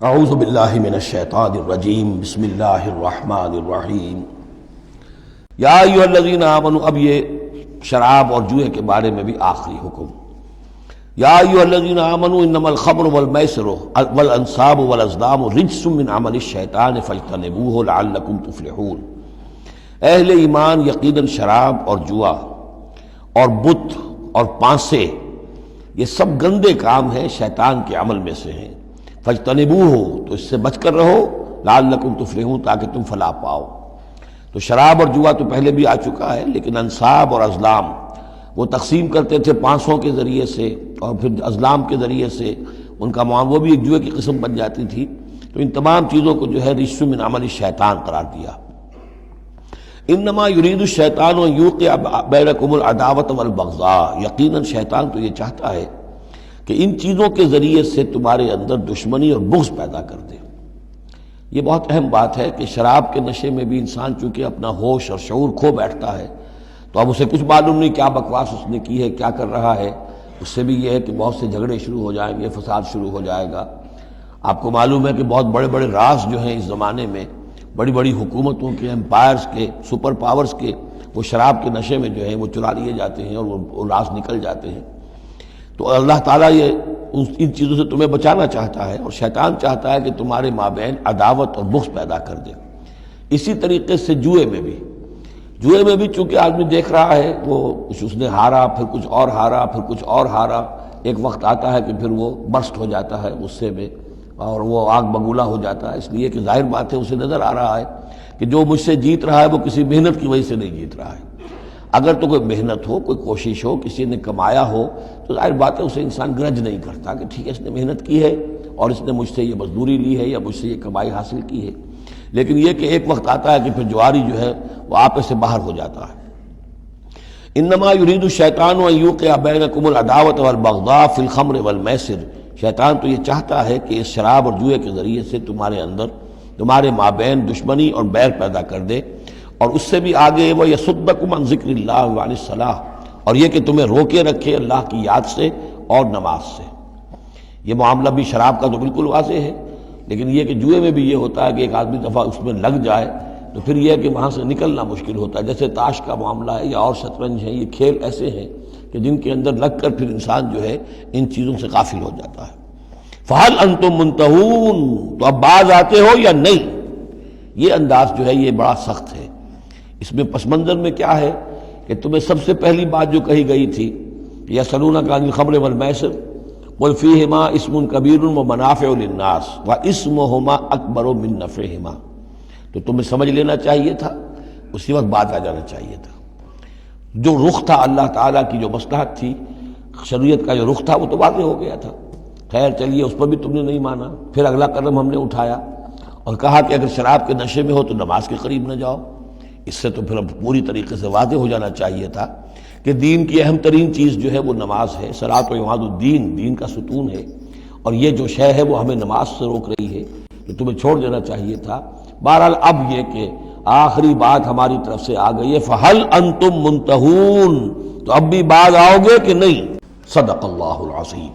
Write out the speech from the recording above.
اعوذ باللہ من الشیطان الرجیم بسم اللہ الرحمن الرحیم یا ایھا الذین آمنوا، اب یہ شراب اور جوئے کے بارے میں بھی آخری حکم۔ یا ایھا الذین آمنوا انما الخمر والمیسر والانصاب والازلام رجس من عمل الشیطان فاجتنبوہ لعلکم تفلحون۔ اہل ایمان، یقیناً شراب اور جوا اور بت اور پانسے یہ سب گندے کام ہیں، شیطان کے عمل میں سے ہیں۔ فاجتنبوہ، تو اس سے بچ کر رہو، لعلکم تفلحون، تاکہ تم فلاح پاؤ۔ تو شراب اور جوا تو پہلے بھی آ چکا ہے، لیکن انصاب اور ازلام وہ تقسیم کرتے تھے پانسوں کے ذریعے سے اور پھر ازلام کے ذریعے سے، ان کا وہ بھی ایک جوئے کی قسم بن جاتی تھی۔ تو ان تمام چیزوں کو جو ہے رجس من عمل الشیطان قرار دیا۔ انما یرید الشیطان ان یوقع بینکم العداوۃ والبغضاء، یقیناً شیطان تو یہ چاہتا ہے کہ ان چیزوں کے ذریعے سے تمہارے اندر دشمنی اور بغض پیدا کر دے۔ یہ بہت اہم بات ہے کہ شراب کے نشے میں بھی انسان چونکہ اپنا ہوش اور شعور کھو بیٹھتا ہے، تو اب اسے کچھ معلوم نہیں کیا بکواس اس نے کی ہے، کیا کر رہا ہے۔ اس سے بھی یہ ہے کہ بہت سے جھگڑے شروع ہو جائیں گے، فساد شروع ہو جائے گا۔ آپ کو معلوم ہے کہ بہت بڑے بڑے راز جو ہیں اس زمانے میں، بڑی بڑی حکومتوں کے، امپائرز کے، سپر پاورز کے، وہ شراب کے نشے میں جو ہیں وہ چرا لیے جاتے ہیں اور وہ راز نکل جاتے ہیں۔ تو اللہ تعالیٰ یہ ان چیزوں سے تمہیں بچانا چاہتا ہے، اور شیطان چاہتا ہے کہ تمہارے مابین عداوت اور بغض پیدا کر دے۔ اسی طریقے سے جوئے میں بھی چونکہ آدمی دیکھ رہا ہے، وہ کچھ اس نے ہارا، پھر کچھ اور ہارا، پھر کچھ اور ہارا، ایک وقت آتا ہے کہ پھر وہ برسٹ ہو جاتا ہے غصے میں اور وہ آگ بگولا ہو جاتا ہے، اس لیے کہ ظاہر بات ہے اسے نظر آ رہا ہے کہ جو مجھ سے جیت رہا ہے وہ کسی محنت کی وجہ سے نہیں جیت رہا ہے۔ اگر تو کوئی محنت ہو، کوئی کوشش ہو، کسی نے کمایا ہو، تو ظاہر بات ہے اسے انسان گرج نہیں کرتا کہ ٹھیک ہے اس نے محنت کی ہے اور اس نے مجھ سے یہ مزدوری لی ہے یا مجھ سے یہ کمائی حاصل کی ہے۔ لیکن یہ کہ ایک وقت آتا ہے کہ پھر جواری جو ہے وہ آپے سے باہر ہو جاتا ہے۔ انما یرید الشیطان ان یوقع بینکم العداوۃ والبغضاء فی الخمر والمیسر، شیطان تو یہ چاہتا ہے کہ اس شراب اور جوئے کے ذریعے سے تمہارے اندر، تمہارے مابین دشمنی اور بیر پیدا کر دے، اور اس سے بھی آگے وہ یصدکم عن ذکر اللہ وعن الصلاۃ، اور یہ کہ تمہیں روکے رکھے اللہ کی یاد سے اور نماز سے۔ یہ معاملہ بھی شراب کا تو بالکل واضح ہے، لیکن یہ کہ جوئے میں بھی یہ ہوتا ہے کہ ایک آدمی دفعہ اس میں لگ جائے تو پھر یہ ہے کہ وہاں سے نکلنا مشکل ہوتا ہے۔ جیسے تاش کا معاملہ ہے یا اور شطرنج ہے، یہ کھیل ایسے ہیں کہ جن کے اندر لگ کر پھر انسان جو ہے ان چیزوں سے غافل ہو جاتا ہے۔ فہل انتم منتہون، تو اب باز آتے ہو یا نہیں؟ یہ انداز جو ہے یہ بڑا سخت ہے۔ اس میں پس منظر میں کیا ہے کہ تمہیں سب سے پہلی بات جو کہی گئی تھی، یسألونک عن الخمر والمیسر قل فیہما اسم کبیر ومنافع للناس واسمہما اکبر من نفعہما، تو تمہیں سمجھ لینا چاہیے تھا، اسی وقت بات آ جانا چاہیے تھا۔ جو رخ تھا اللہ تعالیٰ کی جو مصلحت تھی، شریعت کا جو رخ تھا وہ تو واضح ہو گیا تھا۔ خیر چلیے، اس پر بھی تم نے نہیں مانا۔ پھر اگلا قدم ہم نے اٹھایا اور کہا کہ اگر شراب کے نشے میں ہو تو نماز کے قریب نہ جاؤ۔ اس سے تو پھر اب پوری طریقے سے واضح ہو جانا چاہیے تھا کہ دین کی اہم ترین چیز جو ہے وہ نماز ہے، صلاۃ و عماد الدین، دین کا ستون ہے، اور یہ جو شے ہے وہ ہمیں نماز سے روک رہی ہے، تو تمہیں چھوڑ دینا چاہیے تھا۔ بہرحال اب یہ کہ آخری بات ہماری طرف سے آ گئی ہے، فہل انتم منتہون، تو اب بھی باز آؤ گے کہ نہیں؟ صدق اللہ العظیم۔